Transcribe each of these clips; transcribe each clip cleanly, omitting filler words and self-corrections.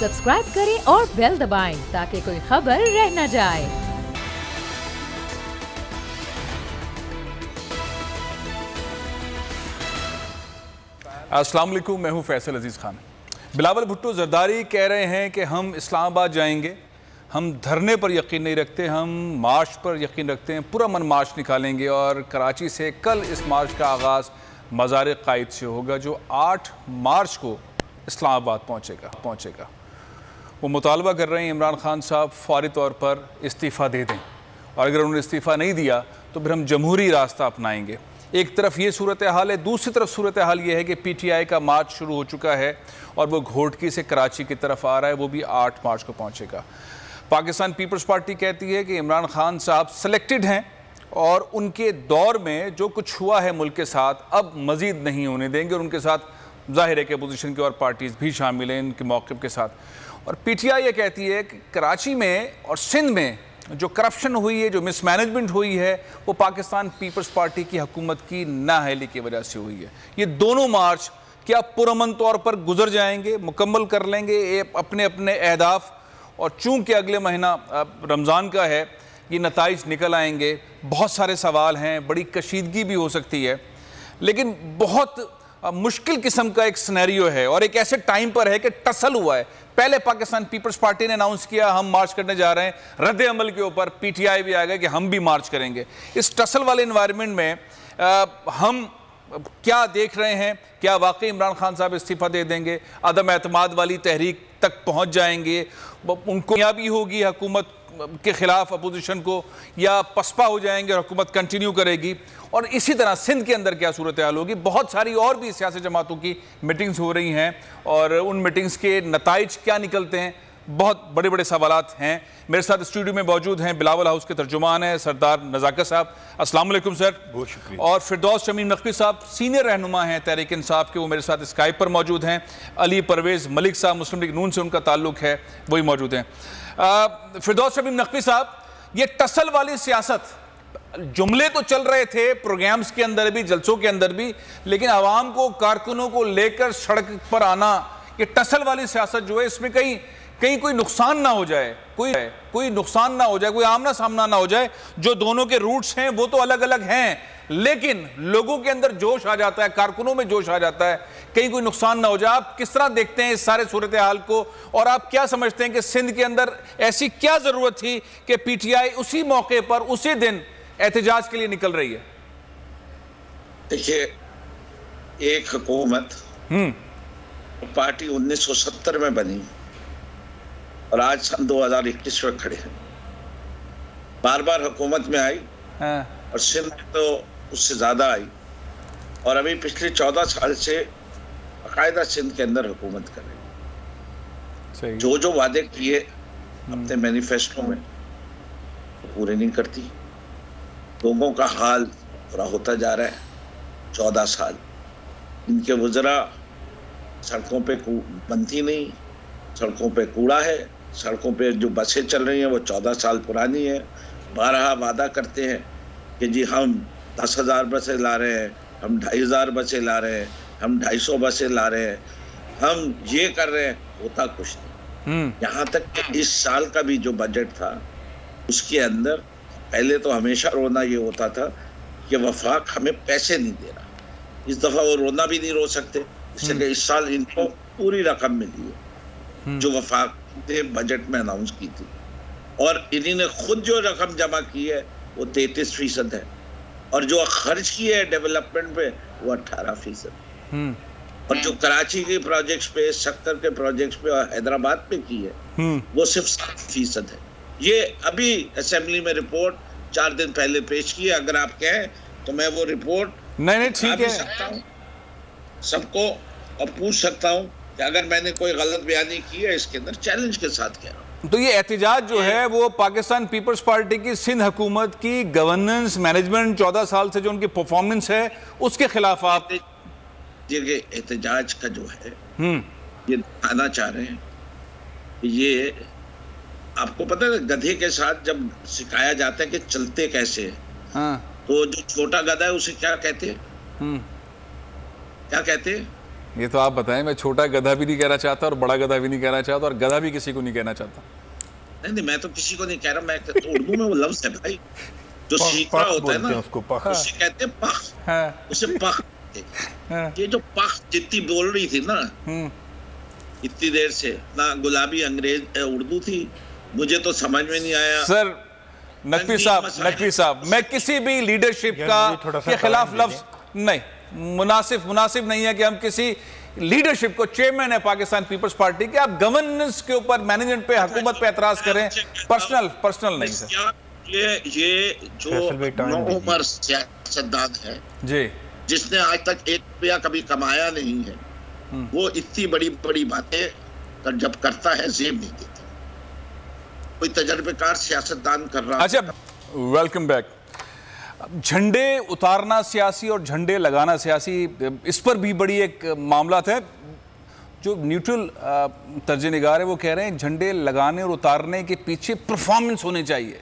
Subscribe करें और bell दबाएं ताकि कोई खबर रह न जाए। अस्सलाम वालेकुम, मैं हूं फैसल अजीज़ खान। बिलावल भुट्टो जरदारी कह रहे हैं कि हम इस्लामाबाद जाएंगे, हम धरने पर यकीन नहीं रखते, हम मार्च पर यकीन रखते हैं, पूरा मन मार्च निकालेंगे और कराची से कल इस मार्च का आगाज़ मज़ार क़ाइद से होगा जो 8 मार्च को इस्लामाबाद पहुँचेगा। वो मुतालबा कर रहे हैं इमरान खान साहब फौरी तौर पर इस्तीफ़ा दे दें और अगर उन्होंने इस्तीफ़ा नहीं दिया तो फिर हम जमहूरी रास्ता अपनाएंगे। एक तरफ ये सूरत हाल है, दूसरी तरफ सूरत हाल ये है कि PTI का मार्च शुरू हो चुका है और वो घोटकी से कराची की तरफ आ रहा है, वो भी 8 मार्च को पहुँचेगा। पाकिस्तान पीपल्स पार्टी कहती है कि इमरान खान साहब सेलेक्टेड हैं और उनके दौर में जो कुछ हुआ है मुल्क के साथ अब मज़ीद नहीं होने देंगे और उनके साथ ज़ाहिर है कि अपोजिशन की और पार्टीज़ भी शामिल हैं इनके मौक़िफ़ के साथ। और PTI ये कहती है कि कराची में और सिंध में जो करप्शन हुई है, जो मिसमैनेजमेंट हुई है, वो पाकिस्तान पीपल्स पार्टी की हुकूमत की नाअहली की वजह से हुई है। ये दोनों मार्च क्या पुरअमन तौर पर गुजर जाएंगे, मुकम्मल कर लेंगे अपने अपने अहदाफ, और चूँकि अगले महीना रमज़ान का है ये नताइज निकल आएंगे। बहुत सारे सवाल हैं, बड़ी कशीदगी भी हो सकती है, लेकिन बहुत मुश्किल किस्म का एक सिनेरियो है और एक ऐसे टाइम पर है कि टसल हुआ है। पहले पाकिस्तान पीपल्स पार्टी ने अनाउंस किया हम मार्च करने जा रहे हैं, रद्द अमल के ऊपर PTI भी आ गया कि हम भी मार्च करेंगे। इस टसल वाले इन्वायरमेंट में हम क्या देख रहे हैं? क्या वाकई इमरान खान साहब इस्तीफ़ा दे देंगे, अदम एतमाद वाली तहरीक तक पहुंच जाएंगे, उनको कामयाबी होगी हुकूमत के ख़िलाफ़ अपोजिशन को, या पसपा हो जाएंगे और हुकूमत कंटिन्यू करेगी? और इसी तरह सिंध के अंदर क्या सूरत हाल होगी? बहुत सारी और भी सियासी जमातों की मीटिंग्स हो रही हैं और उन मीटिंग्स के नताइज क्या निकलते हैं, बहुत बड़े बड़े सवालात हैं। मेरे साथ स्टूडियो में मौजूद हैं बिलावल हाउस के तर्जुमान हैं सरदार नज़ाकत साहब। अस्सलाम वालेकुम सर। बहुत शुक्रिया। और फिरदौस शमीम नकवी साहब सीनियर रहनुमा हैं तहरीक इंसाफ के, वो मेरे साथ स्काइप पर मौजूद हैं। अली परवेज़ मलिक साहब मुस्लिम लीग नून से उनका ताल्लुक है, वही मौजूद हैं। फिरदौस शमीम नकवी साहब, ये टसल वाली सियासत, जुमले तो चल रहे थे प्रोग्राम्स के अंदर भी, जलसों के अंदर भी, लेकिन आवाम को, कारकुनों को लेकर सड़क पर आना, ये टसल वाली सियासत जो है इसमें कहीं कोई नुकसान ना हो जाए, कोई नुकसान ना हो जाए, कोई आमना सामना ना हो जाए। जो दोनों के रूट्स हैं वो तो अलग अलग हैं, लेकिन लोगों के अंदर जोश आ जाता है, कारकुनों में जोश आ जाता है, कहीं कोई नुकसान ना हो जाए। आप किस तरह देखते हैं इस सारे सूरत हाल को और आप क्या समझते हैं कि सिंध के अंदर ऐसी क्या ज़रूरत थी कि PTI उसी मौके पर उसी दिन एहतजाज के लिए निकल रही है? देखिए, एक हुकूमत पार्टी 1970 में बनी और आज सन 2021 में खड़े हैं। बार बार हुकूमत में आई और सिंध में तो उससे ज़्यादा आई और अभी पिछले 14 साल से बाकायदा सिंध के अंदर हुकूमत कर रही है। जो वादे किए अपने मैनिफेस्टो में पूरे नहीं करती। लोगों का हाल बुरा होता जा रहा है। 14 साल इनके वज़रा सड़कों पे बनती नहीं, सड़कों पे कूड़ा है, सड़कों पे जो बसें चल रही हैं वो 14 साल पुरानी है। 12 वादा करते हैं कि जी हम 10,000 बसें ला रहे हैं, हम 2,500 बसें ला रहे हैं, हम 250 बसें ला रहे हैं, हम ये कर रहे हैं, होता कुछ नहीं। यहाँ तक कि इस साल का भी जो बजट था उसके अंदर पहले तो हमेशा रोना ये होता था कि वफाक हमें पैसे नहीं दे रहा। इस दफ़ा वो रोना भी नहीं रो सकते, इसलिए इस साल इनको पूरी रकम मिली है जो वफाक ने बजट में अनाउंस की थी, और इन्हीं ने खुद जो रकम जमा की है वो 33% है और जो खर्च की है डेवलपमेंट पे वो 18%। और जो कराची के प्रोजेक्ट्स पे, सक्कर के प्रोजेक्ट्स पे और हैदराबाद पे की है वो सिर्फ 7% है। ये अभी असेंबली में रिपोर्ट 4 दिन पहले पेश की है। अगर आप कहें तो मैं वो रिपोर्ट नहीं ठीक है सबको और पूछ सकता हूँ कि अगर मैंने कोई गलत बयानी की है इसके अंदर, चैलेंज के साथ कह रहा हूँ। तो ये एहतजाज जो है वो पाकिस्तान पीपल्स पार्टी की सिंध हुकूमत की गवर्नेंस मैनेजमेंट 14 साल से जो उनकी परफॉर्मेंस है उसके खिलाफ आप ये एहतजाज का जो है ये दिखाना चाह रहे हैं। ये आपको पता है गधे के साथ जब सिखाया जाता है कि चलते कैसे है, तो जो छोटा गधा है उसे क्या कहते हैं? क्या कहते हैं? ये तो आप बताएं, मैं छोटा गधा भी नहीं कहना चाहता और बड़ा गधा भी नहीं कहना चाहता और गधा भी किसी को नहीं कहना चाहता। नहीं, मैं तो किसी को नहीं कह रहा, मैं उर्दू में वो लफ्ज है भाई जो सीखा होता है ना, उसको उसे कहते हैं पख, उसे पख। ये जो पख जितनी बोल रही थी ना इतनी देर से, ना गुलाबी अंग्रेज उर्दू थी, मुझे तो समझ में नहीं आया। सर नकवी साहब, मैं किसी भी लीडरशिप के खिलाफ लफ्ज नहीं, मुनासिब नहीं है कि हम किसी लीडरशिप को, चेयरमैन है पाकिस्तान पीपल्स पार्टी के, आप गवर्नेंस के ऊपर, मैनेजमेंट पे, हुकूमत पे एतराज करें, पर्सनल नहीं सर। ये जो नौउमर सियासतदान है जी, जिसने आज तक एक रुपया कभी कमाया नहीं है, वो इतनी बड़ी बड़ी बातें जब करता है जेब नहीं देता। कोई तजर्बेकार सियासतदान कर रहा है। अच्छा, वेलकम बैक। झंडे उतारना सियासी और झंडे लगाना सियासी, इस पर भी बड़ी एक मामला है। जो न्यूट्रल तर्जनिगार है वो कह रहे हैं झंडे लगाने और उतारने के पीछे परफॉर्मेंस होनी चाहिए।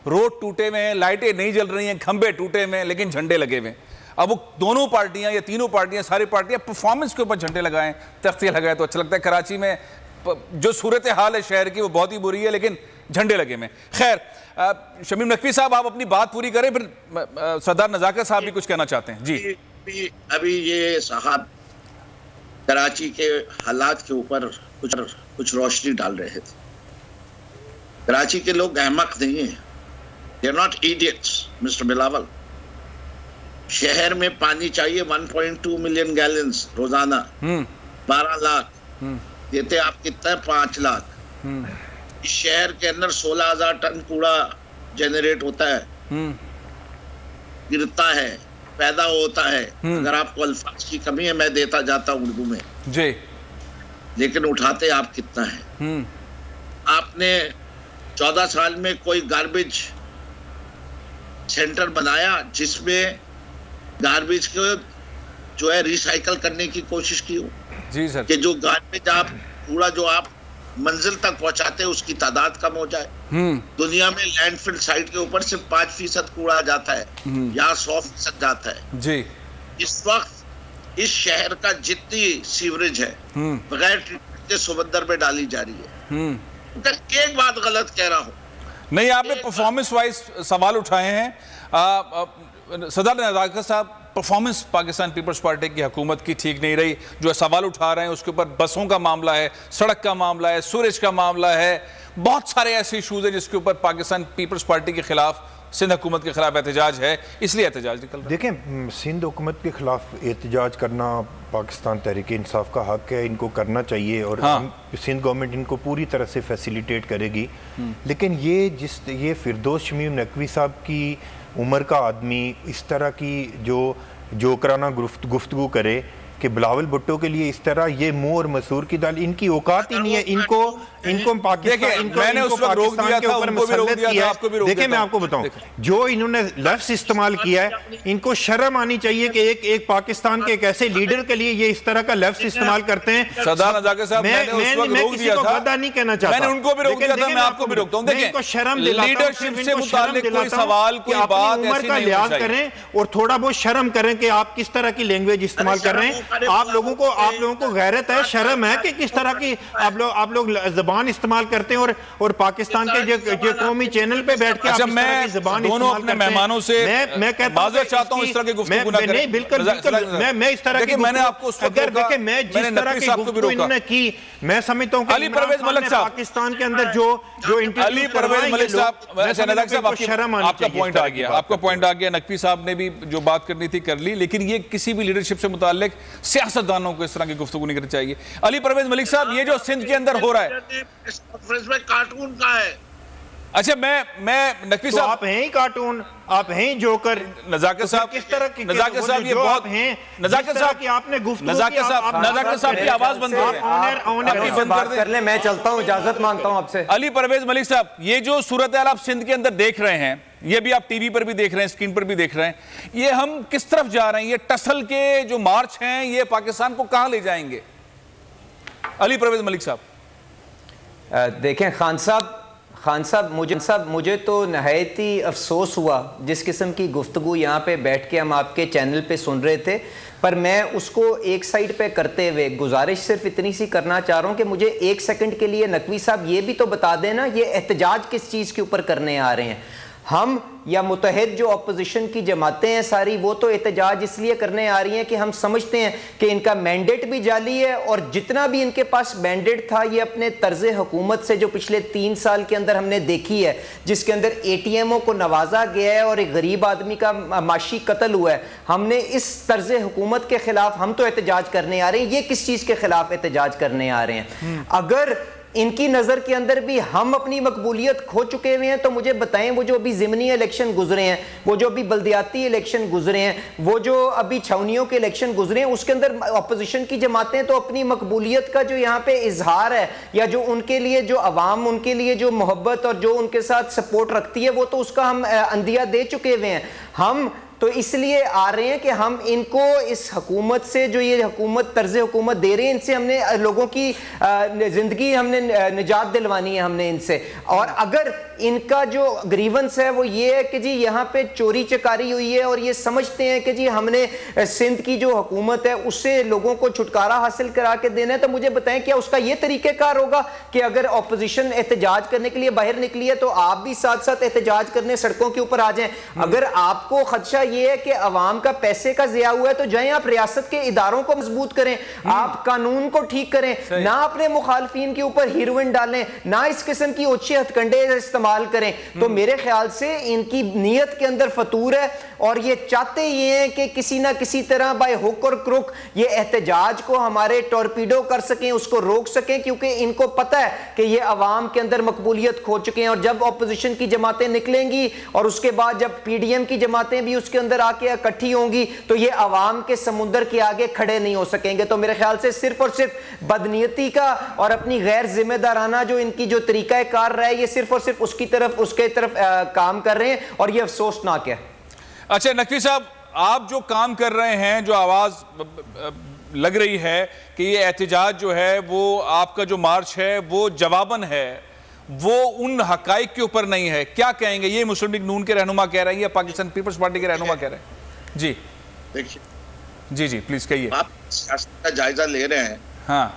रोड टूटे हुए हैं, लाइटें नहीं जल रही हैं, खंबे टूटे हुए हैं, लेकिन झंडे लगे हुए हैं। अब वो दोनों पार्टियां या तीनों पार्टियां, सारी पार्टियां परफॉर्मेंस के ऊपर झंडे लगाएं, तख्तियां लगाएं तो अच्छा लगता है। कराची में जो सूरत हाल है शहर की वो बहुत ही बुरी है, लेकिन झंडे लगे में। खैर, शमीम नकवी साहब आप अपनी बात पूरी करें, फिर सरदार नजाकत साहब भी कुछ कहना चाहते हैं जी। अभी ये साहब कराची के हालात के ऊपर कुछ रोशनी डाल रहे थे। कराची के लोग अहमक नहीं है, they are not idiots mister Bilawal. शहर में पानी चाहिए 1.2 मिलियन गैलन्स रोजाना, 12 लाख देते आप कितना है, 5 लाख। इस शहर के अंदर 16,000 टन कूड़ा जनरेट होता है, गिरता है, पैदा होता है। अगर आपको अल्फाज की कमी है मैं देता जाता हूं उर्दू में जी, लेकिन उठाते आप कितना है। आपने 14 साल में कोई गार्बेज सेंटर बनाया जिसमें गार्बेज को जो है रिसाइकल करने की कोशिश की हो जी सर, कि जो गार्बेज आप कूड़ा जो आप मंजिल तक पहुंचाते हैं उसकी तादाद कम हो जाए। दुनिया में लैंडफिल साइट के ऊपर सिर्फ 5% कूड़ा जाता है, यहाँ 100% जाता है जी। इस वक्त इस शहर का जितनी सीवरेज है बगैर ट्रीटमेंट के समंदर में डाली जा रही है। एक बात गलत कह रहा हूँ नहीं, आपने परफॉर्मेंस वाइज सवाल उठाए हैं। सरदार नजाकत साहब, परफॉर्मेंस पाकिस्तान पीपल्स पार्टी की हुकूमत की ठीक नहीं रही, जो सवाल उठा रहे हैं उसके ऊपर बसों का मामला है, सड़क का मामला है, सूरज का मामला है, बहुत सारे ऐसे इशूज हैं जिसके ऊपर पाकिस्तान पीपल्स पार्टी के खिलाफ, सिंध हुकूमत के खिलाफ एहतजाज है, इसलिए एहतजाज निकल रहा है। देखें, सिंध हुकूमत के खिलाफ एहतजाज करना पाकिस्तान तहरीक इंसाफ का हक है, इनको करना चाहिए और सिंध गवर्नमेंट इनको पूरी तरह से फैसिलिटेट करेगी। लेकिन ये फिरदौस शमीम नकवी साहब की उम्र का आदमी इस तरह की जो कराना गुफ्तगू करे कि बिलावल भुट्टो के लिए इस तरह ये मुंह और मसूर की दाल, इनकी औकात ही नहीं है। इनको पाकिस्तान, मैंने उस वक्त रोक दिया था, उनको भी रोक दिया था, आपको भी रोक दिया था। देखिए, मैं आपको बताऊं, जो इन्होंने लफ्ज इस्तेमाल किया है, इनको शर्म आनी चाहिए कि एक पाकिस्तान के एक ऐसे लीडर के लिए ये इस तरह का लफ्ज इस्तेमाल करते हैं। सरदार नजाकत साहब, मैं किसी को गद्दा नहीं कहना चाहता, मैंने उनको भी रोक दिया था, मैं आपको भी रोकता हूं। देखिए, शर्म लीडरशिप से मुताल्लिक कोई सवाल, कोई बात उम्र का लिहाज करें और थोड़ा बहुत शर्म करें कि आप किस तरह की लैंग्वेज इस्तेमाल कर रहे हैं। आप लोगों को गैरत है, शर्म है कि किस तरह की आप लोग जबान इस्तेमाल करते हैं और पाकिस्तान के जो कौमी चैनल पे बैठ के मैं दोनों अपने मेहमानों से मैं कहता हूं चाहता हूं इस तरह की गुफ्तगू ना करें। नहीं, बिल्कुल मैं इस तरह की, मैंने आपको अगर देखें मैं जिस तरह की गुफ्तगू इन्होंने की, मैं समझता हूं कि अली परवेज मलिक साहब, पाकिस्तान के अंदर जो अली परवेज मलिक साहब, आपका पॉइंट आ गया, आपका पॉइंट आ गया। नकवी साहब ने भी जो बात करनी थी कर ली, लेकिन ये किसी भी लीडरशिप से मुताल्लिक सियासतदानों को इस तरह की गुफ्तगू नहीं करनी चाहिए। अली परवेज मलिक साहब, ये जो सिंध के अंदर हो रहा है, में कार्टून का है। अच्छा, मैं नकवी साहब, आप हैं ही कार्टून, आप हैं ही जोकर। नजाकत साहब, किस तरह की नजाकत साहब, ये बहुत हैं नजाकत साहब की आपने गुफ्तगू, नजाकत साहब की आवाज बंद कर ले, मैं चलता हूं, इजाजत मांगता हूं आपसे। अली परवेज मलिक साहब, ये जो सूरत हाल आप सिंध के अंदर देख रहे हैं, ये भी आप टीवी पर भी देख रहे हैं, स्क्रीन पर भी देख रहे हैं, ये हम किस तरफ जा रहे हैं? ये टसल के जो मार्च हैं, ये पाकिस्तान को कहां ले जाएंगे? अली परवेज मलिक साहब, देखें, खान खान साहब मुझे तो नहायत ही अफसोस हुआ जिस किस्म की गुफ्तगू यहाँ पे बैठ के हम आपके चैनल पे सुन रहे थे, पर मैं उसको एक साइड पे करते हुए गुजारिश सिर्फ इतनी सी करना चाह रहा हूँ कि मुझे एक सेकंड के लिए नकवी साहब ये भी तो बता देना ये एहतजाज किस चीज़ के ऊपर करने आ रहे हैं। हम या मुतहद जो अपोजिशन की जमातें हैं सारी, वो तो एहतजाज इसलिए करने आ रही हैं कि हम समझते हैं कि इनका मैंडेट भी जाली है और जितना भी इनके पास मैंडेट था ये अपने तर्ज हुकूमत से जो पिछले 3 साल के अंदर हमने देखी है, जिसके अंदर ATMओं को नवाजा गया है और एक गरीब आदमी का माशी कत्ल हुआ है, हमने इस तर्ज हुकूमत के खिलाफ हम तो एहतजाज करने आ रहे हैं। ये किस चीज़ के खिलाफ एहतजाज करने आ रहे हैं? अगर इनकी नज़र के अंदर भी हम अपनी मकबूलियत खो चुके हुए हैं तो मुझे बताएं, वो जो अभी ज़िमनी इलेक्शन गुजरे हैं, वो जो अभी बल्दियाती इलेक्शन गुजरे हैं, वो जो अभी छावनियों के इलेक्शन गुजरे हैं, उसके अंदर अपोजिशन की जमातें तो अपनी मकबूलियत का जो यहाँ पे इजहार है या जो उनके लिए जो अवाम उनके लिए जो मोहब्बत और जो उनके साथ सपोर्ट रखती है वो तो उसका हम अंदिया दे चुके हुए हैं। हम तो इसलिए आ रहे हैं कि हम इनको इस हुकूमत से जो ये हुकूमत तर्ज हुकूमत दे रहे हैं, इनसे हमने लोगों की ज़िंदगी हमने निजात दिलवानी है हमने इनसे। और अगर इनका जो ग्रीवेंस है वो ये है कि जी यहाँ पे चोरी चकारी हुई है और ये समझते हैं कि जी हमने सिंध की जो हुकूमत है उससे लोगों को छुटकारा हासिल करा के देना है, तो मुझे बताएं क्या उसका ये तरीक़ेकार होगा कि अगर अपोजिशन एहतजाज करने के लिए बाहर निकली है तो आप भी साथ साथ एहतजाज करने सड़कों के ऊपर आ जाएं? अगर आपको खदशा ये है कि अवाम का पैसे का ज़िया हुआ है तो जाएं आप रियासत के इदारों को मजबूत करें, आप कानून को ठीक करें, ना अपने मुखालफिन के ऊपर हीरोइन डालें, ना इस किस्म की ओछे हथकंडे इस्तेमाल करें। तो मेरे ख्याल से इनकी नीयत के अंदर फतूर है और ये चाहते ये हैं कि किसी ना किसी तरह बाय हुक और क्रुक ये एहतजाज को हमारे टॉर्पीडो कर सकें, उसको रोक सकें, क्योंकि इनको पता है कि ये अवाम के अंदर मकबूलियत खो चुके हैं। और जब अपोजिशन की जमातें निकलेंगी और उसके बाद जब PDM की जमातें भी उसके अंदर आके इकट्ठी होंगी तो ये अवाम के समुंदर के आगे खड़े नहीं हो सकेंगे। तो मेरे ख्याल से सिर्फ और सिर्फ बदनीयती का और अपनी गैर जिम्मेदाराना जो इनकी जो तरीका कार रहा है, ये सिर्फ और सिर्फ उसके तरफ काम कर रहे हैं और ये अफसोसनाक है। अच्छा नकवी साहब, आप जो काम कर रहे हैं, जो आवाज लग रही है कि ये एहतजाज जो है वो आपका जो मार्च है वो जवाबन है, वो उन हकाइक के ऊपर नहीं है, क्या कहेंगे? ये मुस्लिम लीग नून के रहनुमा कह रहे हैं या पाकिस्तान पीपल्स पार्टी के रहनुमा कह रहे हैं? जी देखिए जी प्लीज कहिए। आप सियासत का जायजा ले रहे हैं। हाँ,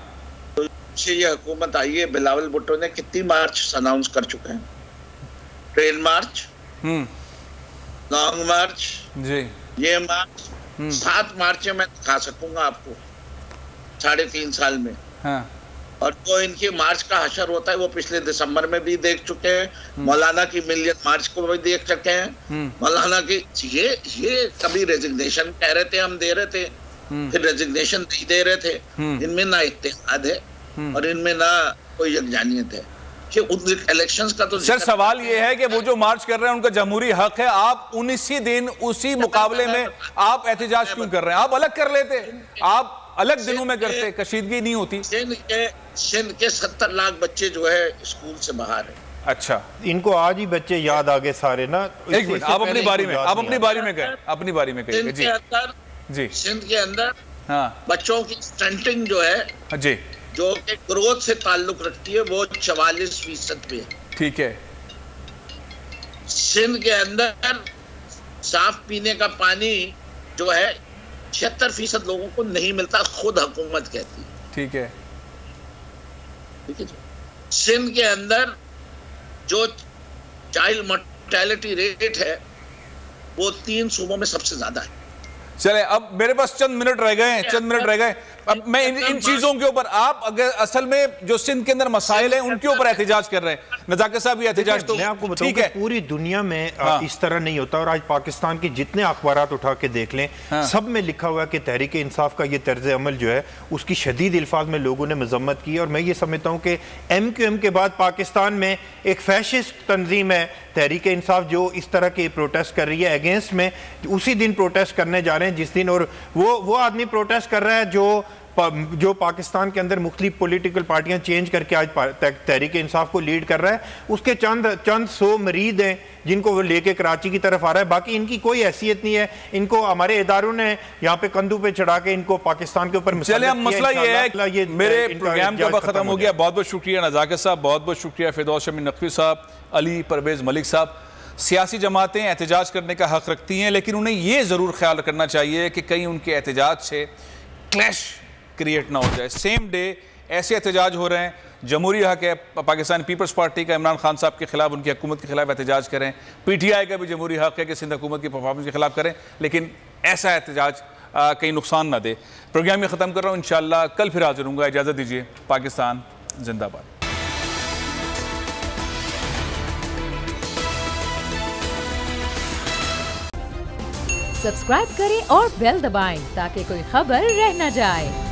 तो ये हुकूमत आई है, बिलावल भुट्टो ने कितनी मार्च अनाउंस कर चुके हैं? ट्रेन मार्च, लॉन्ग मार्च, जी ये मार्च 7 मार्च मैं दिखा सकूंगा आपको 3.5 साल में। हाँ। और जो इनकी मार्च का हशर होता है वो पिछले दिसंबर में भी देख चुके हैं, मौलाना की मिलियन मार्च को भी देख चुके हैं। मौलाना की ये कभी रेजिग्नेशन कह रहे थे, हम दे रहे थे, फिर रेजिग्नेशन नहीं दे रहे थे। इनमें ना इत्तेहाद है और इनमें ना कोई यकजानियत है कि उन इलेक्शंस का तो सर सवाल ये है कि वो जो मार्च कर रहे हैं उनका जमहूरी हक है, आप उसी दिन उसी मुकाबले में आप एहतजाज क्यों कर रहे हैं? आप अलग कर लेते, आप अलग दिनों में करते, कशीदगी नहीं होती। सिंध के 70 लाख बच्चे जो है स्कूल से बाहर है। अच्छा, इनको आज ही बच्चे याद आ गए सारे ना। एक मिनट, आप अपनी बारी में कहें, अपनी बारी में कहिए। जी, सिंध के अंदर हाँ बच्चों की स्टंटिंग जो है जी, जो कि ग्रोथ से ताल्लुक रखती है, वो 44% पे है। ठीक है। सिंध के अंदर साफ पीने का पानी जो है 76% लोगों को नहीं मिलता, खुद हुकूमत कहती है। ठीक है, ठीक है। सिंध के अंदर जो चाइल्ड मोर्टेलिटी रेट है वो 3 सूबों में सबसे ज्यादा है। चले, अब मेरे पास चंद मिनट रह गए। अब मैं इन चीजों के ऊपर, आप अगर असल में जो सिंध के अंदर मसाइल हैं उनके ऊपर एहतजाज कर रहे हैं, नजाकत साहब, ये एहतजाज तो मैं आपको बताऊं कि पूरी दुनिया में इस तरह नहीं होता। और आज पाकिस्तान के जितने अखबारात उठा के देख लें, सब में लिखा हुआ है कि तहरीक इंसाफ का ये तर्ज अमल जो है उसकी शदीद अल्फाज में लोगों ने मजम्मत की। और मैं ये समझता हूँ कि MQM के बाद पाकिस्तान में एक फैशिस्ट तंजीम है तहरीक इंसाफ जो इस तरह के प्रोटेस्ट कर रही है अगेंस्ट में। उसी दिन प्रोटेस्ट करने जा रहे हैं जिस दिन, और वो आदमी प्रोटेस्ट कर रहा है जो जो पाकिस्तान के अंदर मुख्तलिफ पॉलिटिकल पार्टियां चेंज करके आज तहरीक इंसाफ को लीड कर रहा है, उसके चंद सौ मरीद हैं जिनको वो लेके कराची की तरफ आ रहा है। बाकी इनकी कोई हैसियत नहीं है, इनको हमारे इदारों ने यहाँ पे कंधों पे चढ़ा के इनको पाकिस्तान के ऊपर चलिए, हम मसला ये है, मेरे प्रोग्राम का वक्त खत्म हो गया। बहुत बहुत शुक्रिया नज़ाकत साहब, बहुत बहुत शुक्रिया फिरदौस शमी नकवी साहब, अली परवेज़ मलिक साहब। सियासी जमातें एहतजाज करने का हक रखती हैं, लेकिन उन्हें ये ज़रूर ख्याल करना चाहिए कि कहीं उनके एहतजाज से क्लैश क्रिएट ना हो जाए। सेम डे ऐसे एहतजाज हो रहे हैं, जमहूरी हक है पाकिस्तान पीपल्स पार्टी का इमरान खान साहब के खिलाफ, उनकी हुकूमत के खिलाफ एहतजाज करें, PTI का भी जमहूरी हक है कि सिंध हुकूमत की परफॉर्मेंस के खिलाफ करें, लेकिन ऐसा एहतजाज कहीं नुकसान ना दे। प्रोग्राम में ख़त्म कर रहा हूँ, इंशाअल्लाह कल फिर हाजिर हूँगा। इजाज़त दीजिए। पाकिस्तान जिंदाबाद। सब्सक्राइब करें और बेल दबाएं ताकि कोई खबर रह न जाए।